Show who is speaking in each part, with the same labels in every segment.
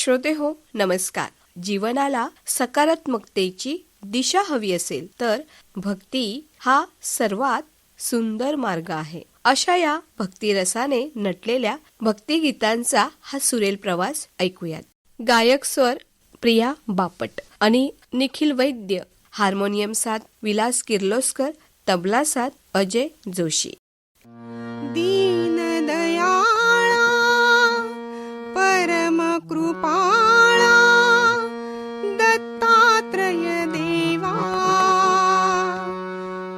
Speaker 1: श्रोतेहो नमस्कार. जीवनाला सकारात्मकतेची दिशा हवी असेल तर भक्ती हा सर्वात सुंदर मार्ग आहे. अशा या भक्तिरसाने नटलेल्या भक्तिगीतांचा हा सुरेल प्रवास ऐकूयात. गायक स्वर प्रिया बापट आणि निखिल वैद्य, हार्मोनियम साथ विलास किर्लोस्कर, तबला साथ अजय जोशी.
Speaker 2: दीन दयाळा परम कृपाळा दत्तात्रय देवा,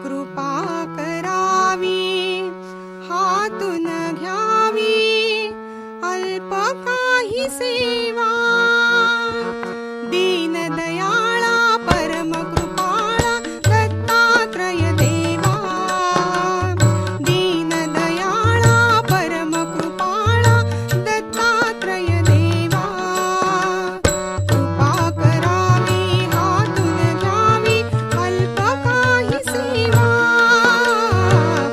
Speaker 2: कृपा करावी हातून घ्यावी अल्प काही सेवा. दीन दयाळा परम कृपाळा दत्तात्रय देवा, दीन दयाळा परम कृपाळा दत्तात्रय देवा, कृपा करावी हातून घ्यावी अल्प काही सेवा,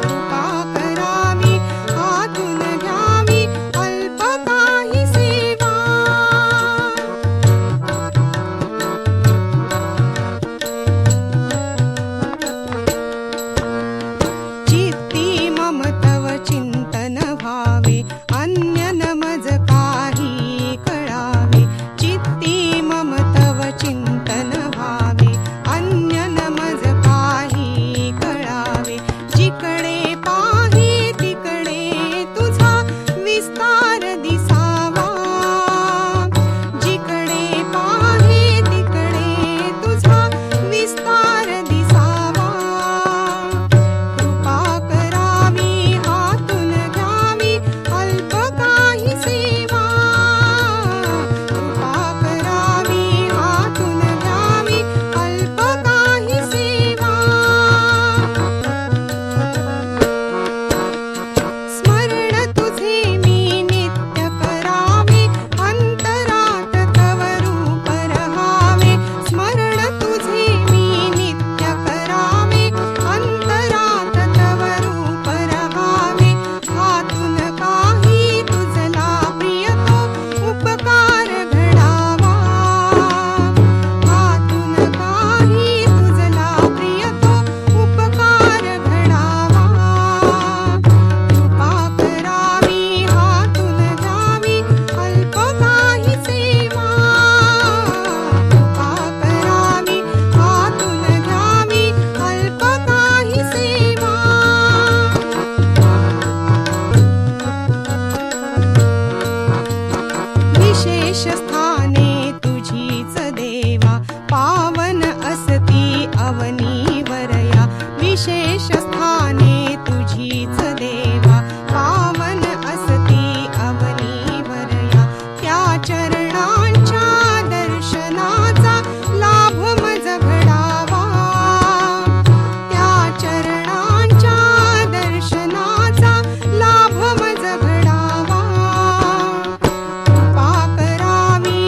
Speaker 2: कृपा करावी हातून घ्यावी अल्प काही सेवा. चित्ती मम तव चिंतन व्हावे अन्य न मज काही कळावे. चित्ती मम तव चिंतन व्हावे अन्य न मज काही कळावे. जिकडे पाहे तिकडे तुझा विस्तार दिसावा, जिकडे पाहे तिकडे तुझा विस्तार दिसावा. कृपा करावी हातून घ्यावी अल्प काही सेवा, कृपा करावी हातून घ्यावी अल्प काही सेवा. स्मरण तुझे मी नित्य करावे अंतरात तव रूप रहावे. स्मरण तुझे मी नित्य करावे अंतरात तव रूप रहावे. हातून काही तुझला प्रिय तो उपकार घडावा, हातून काही तुझला प्रिय तो उपकार घडावा. कृपा करावी हातून घ्यावी अल्प काही सेवा, कृपा करावी हातून घ्यावी अल्प काही सेवा. विशेष स्थाने तुझीच देवा पावन असती अवनीवरया. विशेष स्थाने तुझीच देवा पावन असती अवनीवरया. त्या चरणांच्या दर्शनाचा लाभ मज घडावा, त्या चरणांच्या दर्शनाचा लाभ मज घडावा. कृपा करावी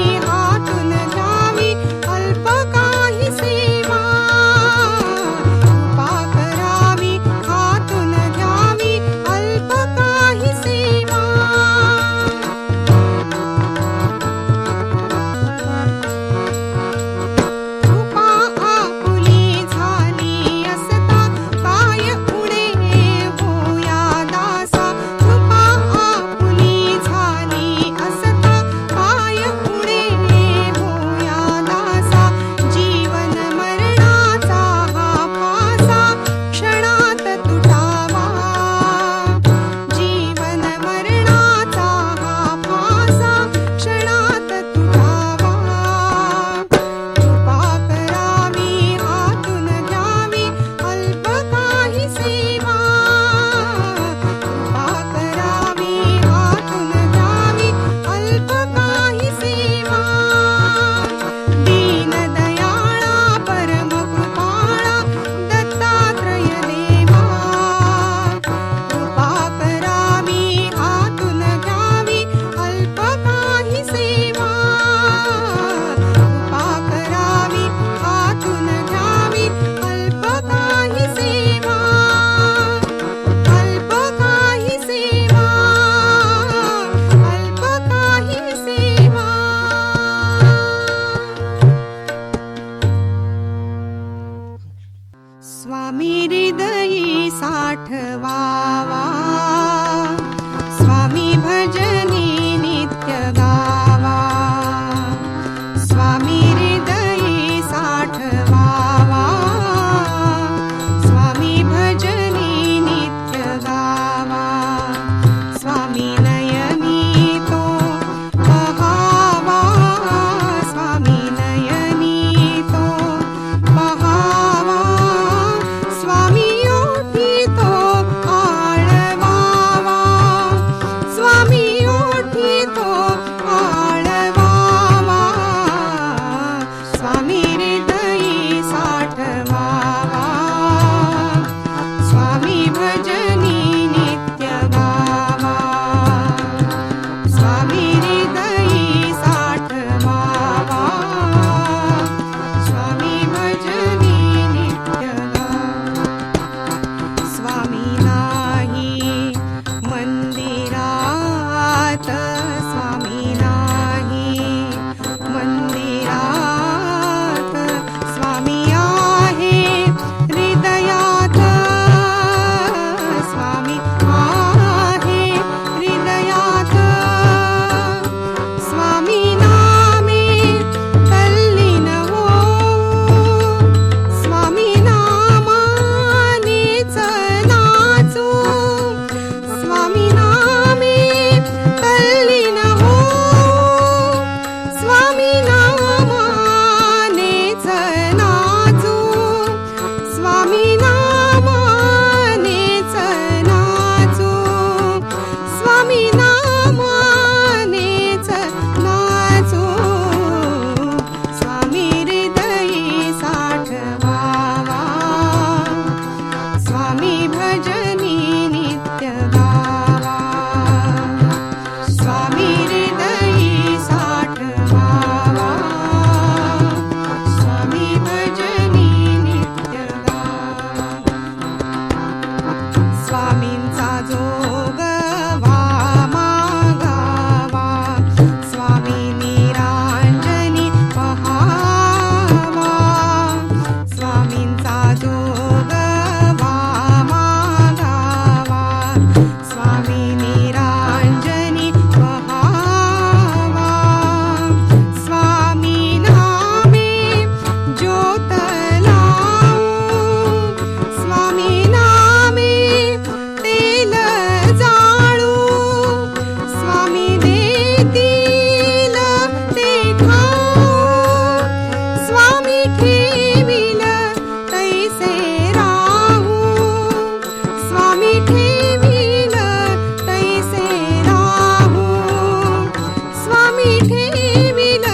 Speaker 2: मी ठेविल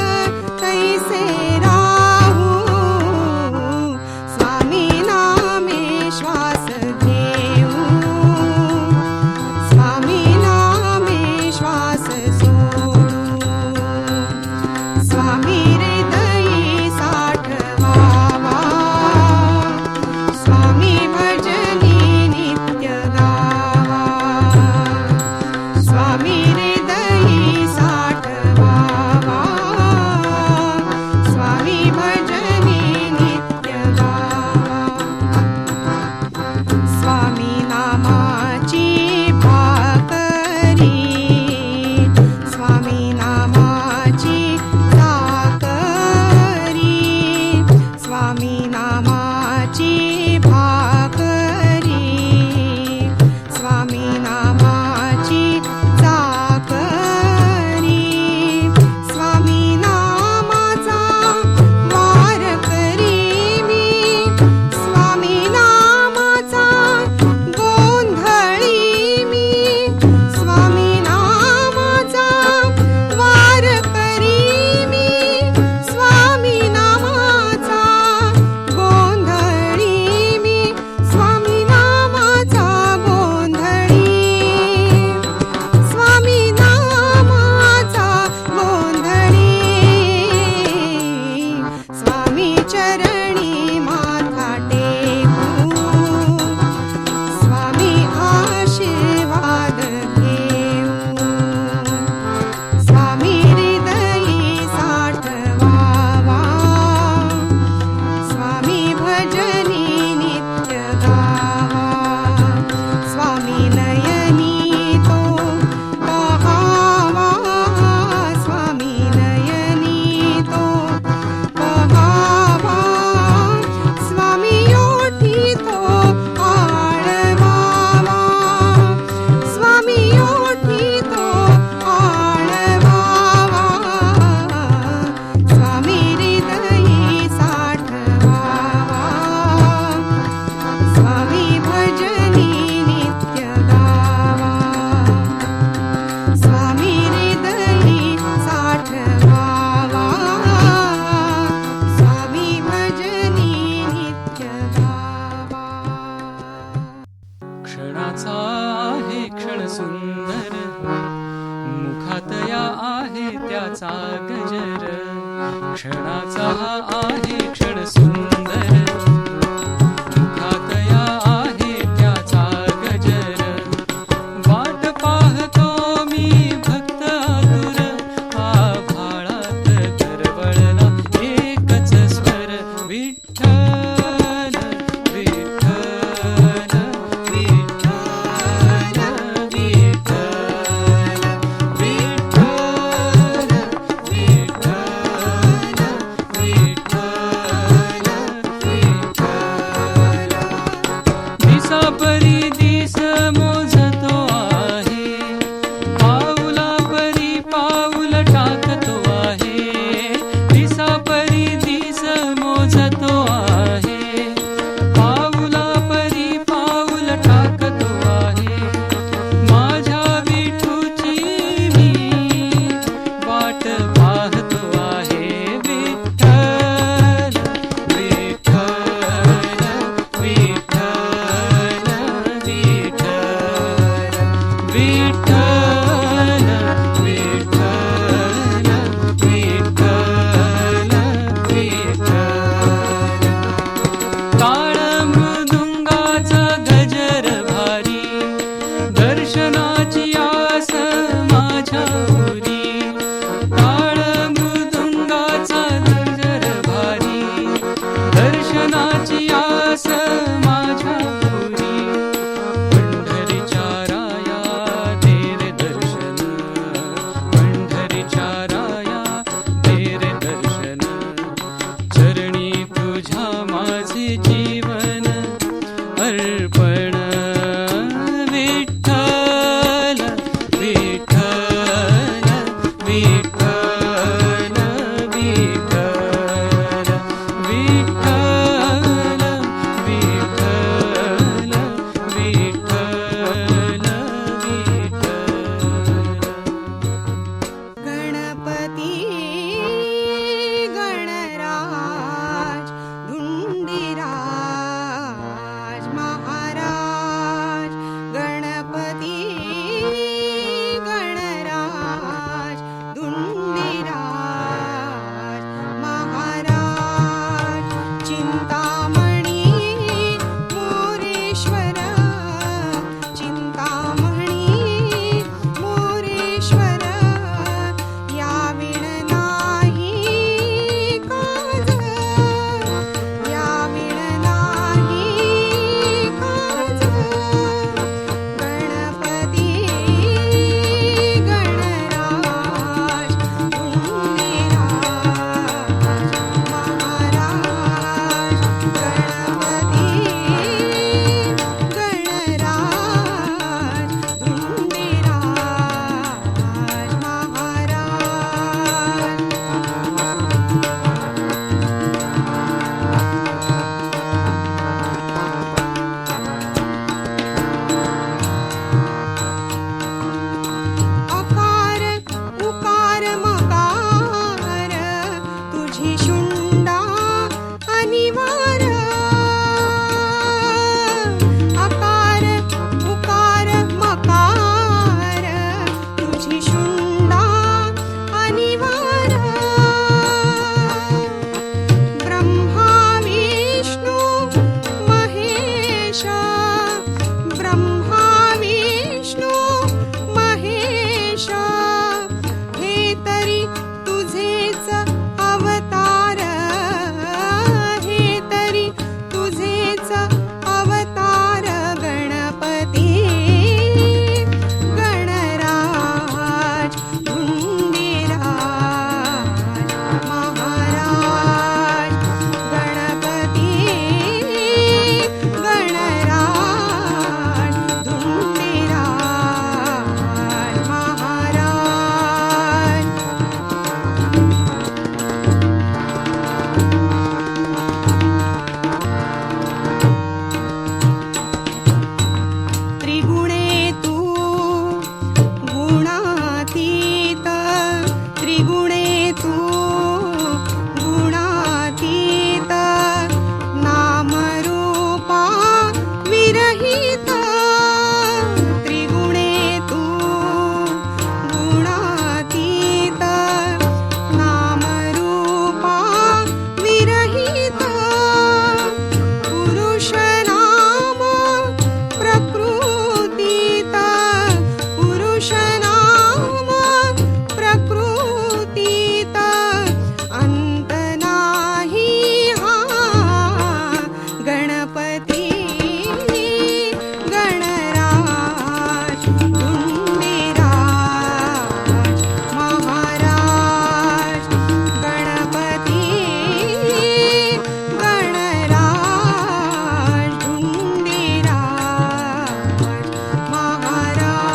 Speaker 2: तैसे राहू स्वामी नामे श्वास घेऊ स्वामी नामे श्वास सोडू स्वामी हृदयी साठवावा स्वामी भजनी नित्य गावा स्वामी हृदयी साठवावा स्वामी भजनी नित्य गावा स्वामी नामाची भाकरी स्वामी नामाची साकरी स्वामी नामाची भाकरी स्वामी नामाची साकरी स्वामी नामाचा वार करी मी स्वामी नामाचा गोंधळी मी स्वामी नामाचा वार करी मी स्वामी नामाचा गोंधळी मी स्वामी नामाचा गोंधळी स्वामी नामाचा गोंधळी स्वामी चरणी माथा टेकू स्वामी आशीर्वाद घेऊ स्वामी हृदयी साठवावा स्वामी भजनी नित्य गावा स्वामी नयनी तो पहावा स्वामी नयनी तो पहावा स्वामी ओठी तो आळवावा स्वामी ओठी तो आळवावा स्वामी हृदयी साठवावा स्वामी भजनी नित्य गावा स्वामी हृदयी साठवावा स्वामी भजनी नित्य गावा
Speaker 3: क्षणाचा आहे क्षण सुंदर मुखात या आहे त्याचा गजर क्षणाचा हा आहे क्षण सुंदर मुखात या आहे त्याचा गजर वाट पाहतो मी भक्त आतुर आभाळात दरवळला एकच स्वर विठ्ठल विठ्ठल विठ्ठल विठ्ठल विठ्ठल विठ्ठल विठ्ठल
Speaker 2: गणपती गणराज धुंडीराज महाराज गणपती गणराज धुंडीराज महाराज चिंतामणी मोरेश्वर चिंतामणी मोरेश्वर याविण नाही काज याविण नाही काज गणपती गणराज धुंडीराज महाराज गणपती गणराज धुंडीराज महाराज अकार उकार मकार तुझी शुंडा अनिवार अकार उकार मकार तुझी शुंडा अनिवार ब्रह्मा विष्णू महेश ब्रह्मा विष्णू महेश हे तरी तुझेच अवतार हे तरी तुझेच अवतार गणपती गणराज धुंडीराज महाराज गणपती गणराज धुंडीराज महाराज त्रिगुणे तू गुणातीत त्रिगुणे तू गुणातीत नामरूपा विरहित त्रिगुणे तू गुणातीत नामरूपा विरहित पुरुष नाम प्रकृतीत पुरुष नाम प्रकृतीत अंत नाही हा गणपती गणराज धुंडीराज महाराज गणपती गणराज धुंडीराज महाराज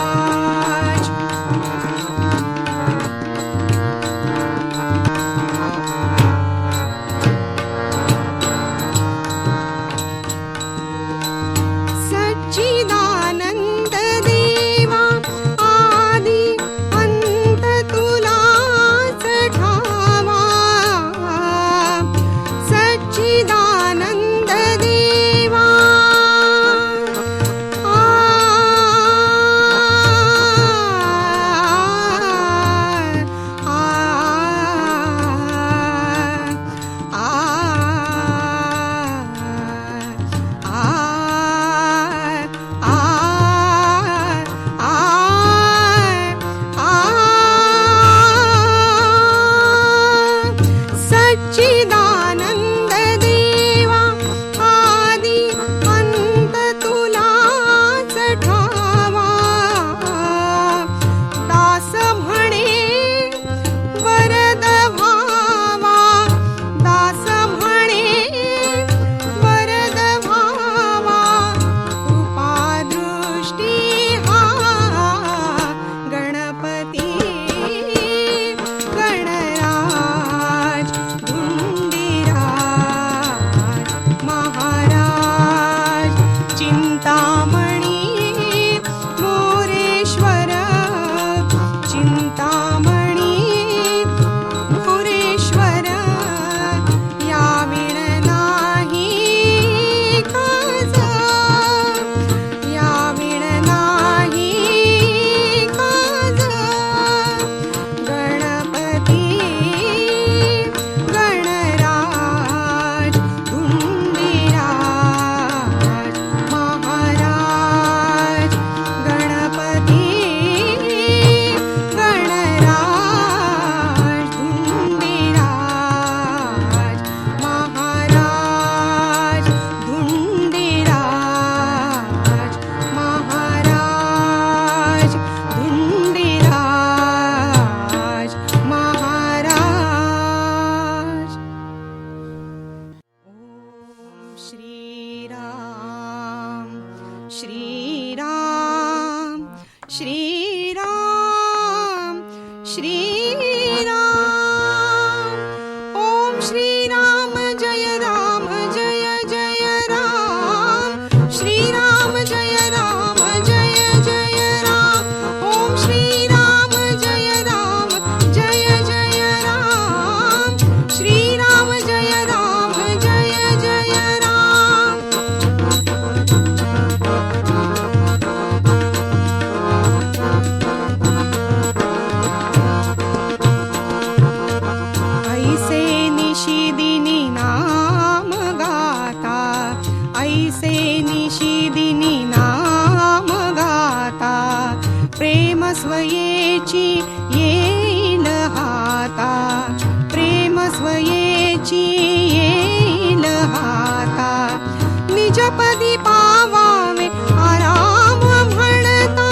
Speaker 2: सच्चिदानंद देवा आदि अंत तुलाच ठावा सच्चिदानंद देवा सच्चिदानंद देवा आदि अंत तुलाच ठावा दास म्हणे वरद व्हावा दास म्हणे वरद व्हावा कृपा दृष्टी हा गणपती गणराज धुंडी स्वयेची येईल हाता, प्रेम स्वयेची येईल हाता. निजपदी पावावे आराम म्हणता,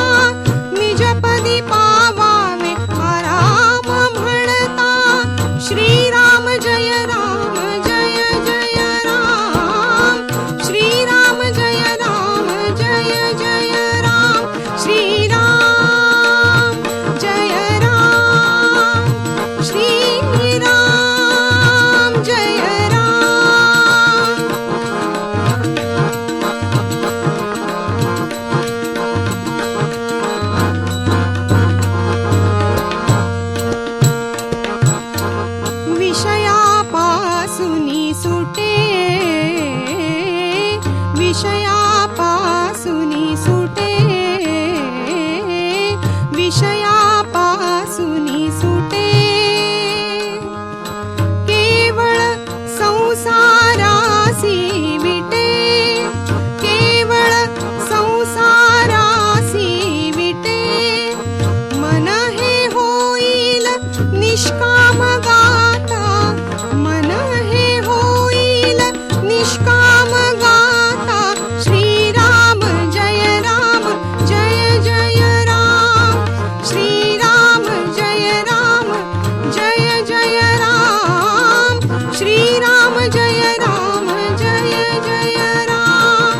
Speaker 2: निजपदी पावावे आराम म्हणता. श्रीराम जय राम जय जय राम, श्रीराम जय राम जय जय राम. श्रीराम जय राम, श्रीराम जय राम. विषयापासूनी सुटे, विषयापासूनी सुटे, विषयापासूनी सुटे. केवळ संसारासी विटे, केवळ संसारासी विटे. मन हे होईल निष्काम गाता, मन हे होईल निष्काम गाता. श्रीराम जय राम जय जय राम, श्रीराम जय राम जय जय राम. श्रीराम जय राम जय जय राम.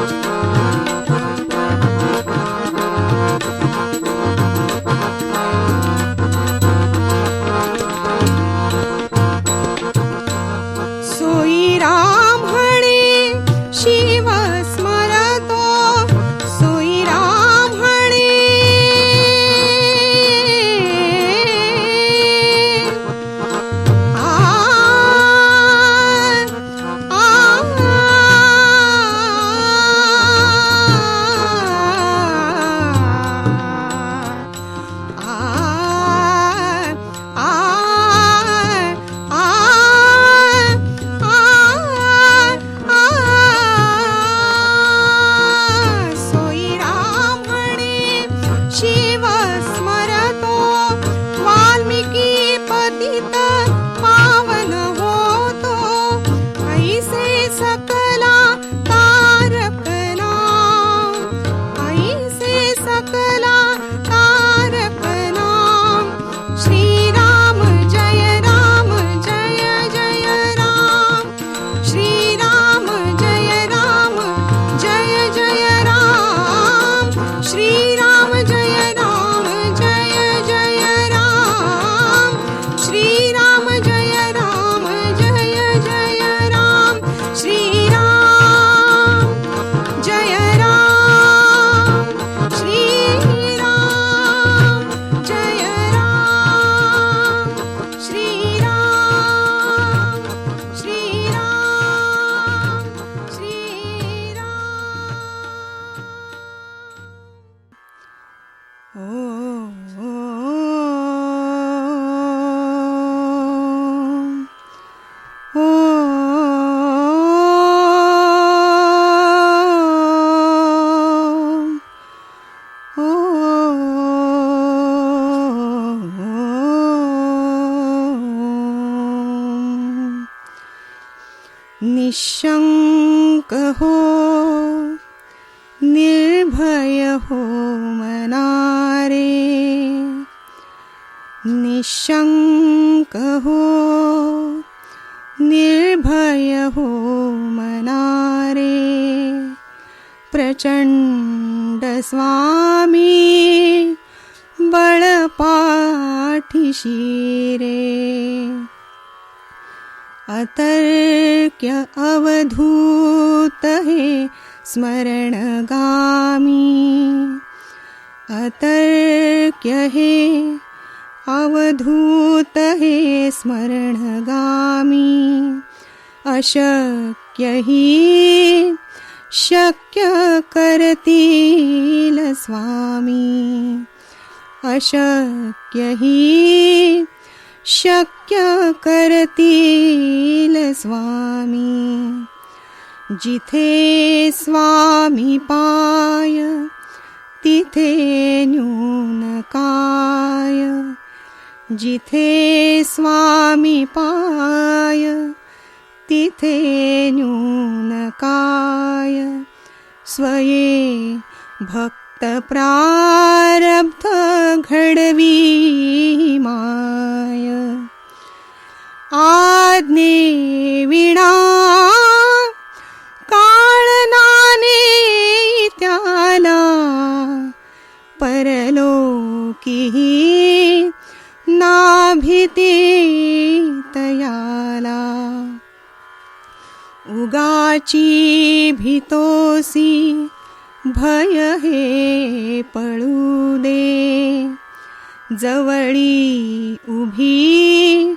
Speaker 2: सोई राम म्हणे शिव स्मरतो, सोई राम म्हणे आ आ सोई राम म्हणे शिव स्मरतो. वाल्मिकी पतित पावन होतो, ऐसे सकला तारक नाम, ऐसे सकला तारक नाम. श्रीराम जय राम जय जय राम, श्रीराम जय राम जय जय राम. श्रीराम जय राम जय जय राम, श्रीराम जय राम जय जय राम. श्रीराम जय राम, श्रीराम जय राम, श्रीराम श्रीराम श्रीराम. ओ ओ ओ निशंक हो, निर्भय हो मनारे, निशंक हो, निर्भय हो मनारे. प्रचंड स्वामी बळपाठीशी रे. अतर्क्य अवधूत हे स्मरणगामी, अतर्क्य हे अवधूत हे स्मरणगामी. अशक्य हि शक्य करतील स्वामी, अशक्य हि शक्य करतील स्वामी. जिथे स्वामी पाय तिथे न्यून काय, जिथे स्वामी पाय, तिथे न्यून काय, स्वये भक्त प्रारब्ध घडवी माय, आज्ञे विणा काळनाने त्याला, परलोकीही ना भीती तयाला, उगाची भीतोसी भय हे पळू दे, जवळी उभी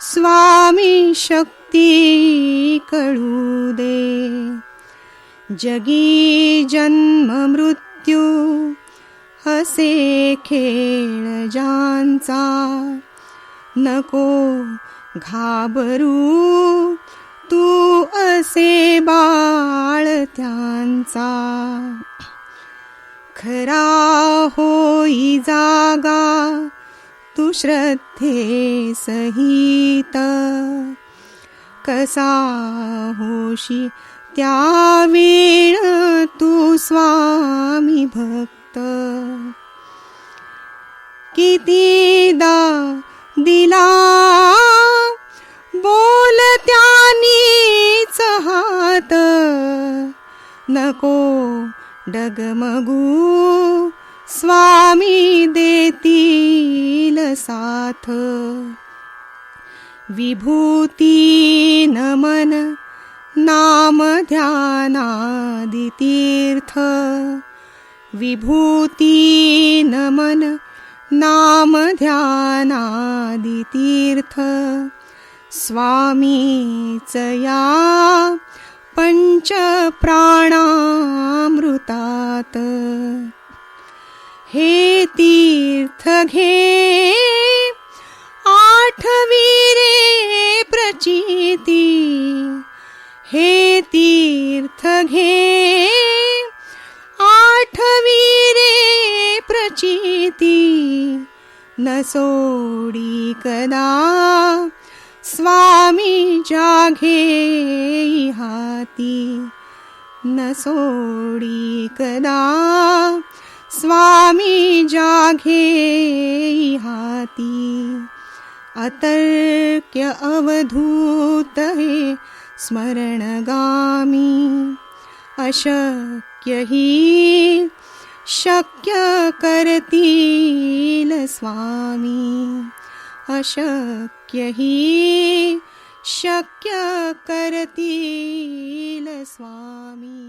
Speaker 2: स्वामी शक्ती कळू दे, जगी जन्म मृत्यू हसे खेळ ज्यांचा, नको घाबरू तू असे बाळ त्यांचा, खरा होई जागा तू श्रद्धे सहित, कसा होशी त्या वेळ तू स्वामी भक्त, कितीदा दिला बोल त्यानीच हात, नको डगमगू स्वामी देतील साथ, विभूती नमन नाम ध्यानादि तीर्थ, विभूती नमन नाम ध्यानादि तीर्थ, स्वामीच या पंच प्राणामृतात, हे तीर्थ घे आठवी रे प्रचिती, हे तीर्थ घे आठवी रे प्रचिती, न सोडी कदा स्वामी जाघे हाती, न सोडी कदा स्वामी जाघे हाती, अतर्क्य अवधूत हे स्मरणगामी, अशक्य ही शक्य करतील स्वामी, अशक्य ही शक्य करतील स्वामी.